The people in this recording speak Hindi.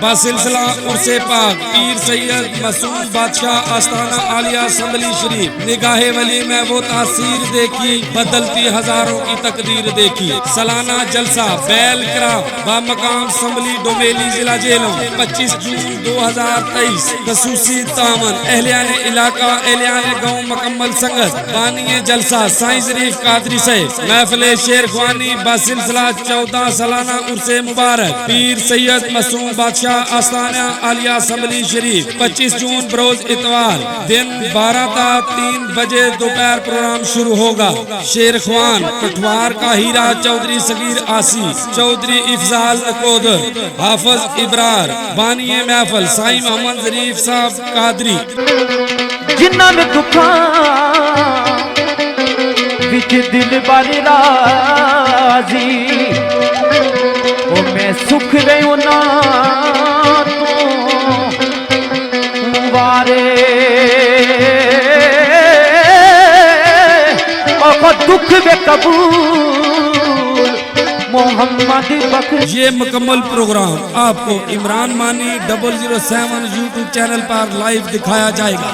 बासिलसिला उर्से पाक पीर सैयद मसूद बादशाह आस्ताना आलिया असम्बली शरीफ निगाहे वली में वो तासीर देखी, बदलती हजारों की तकदीर देखी। सालाना जलसा बैल क्राफ्ट बामकाम असम्बली डोमेली जिला जेलों 25 जून 2023 खसूसी तामन अहलियान इलाका अहलियान गाँव मुकम्मल संगत बानिए जलसा साईं शरीफ कादरी से महफिल शेर ख्वानी बासिलसिला 14 सालाना उर्से मुबारक पीर सैयद मसूद बादशाह आस्ताना आलिया असम्बली शरीफ 25 जून बरोज इतवार दिन 12 ता 3 बजे दोपहर प्रोग्राम शुरू होगा। शेर ख्वान कठवार का हीरा चौधरी सगीर आसी चौधरी इफजाल नकोदर हाफिज इब्रार बानिए महफल साईं मोहम्मद शरीफ साहब कादरी। जिन्ना में दुखा विच दिल बारी राजी ओ मैं सुख गयो ना तो वारे और दुख में कबूल मोहम्मद बख्श। ये मुकम्मल प्रोग्राम आपको इमरान मानी 007 यूट्यूब चैनल पर लाइव दिखाया जाएगा।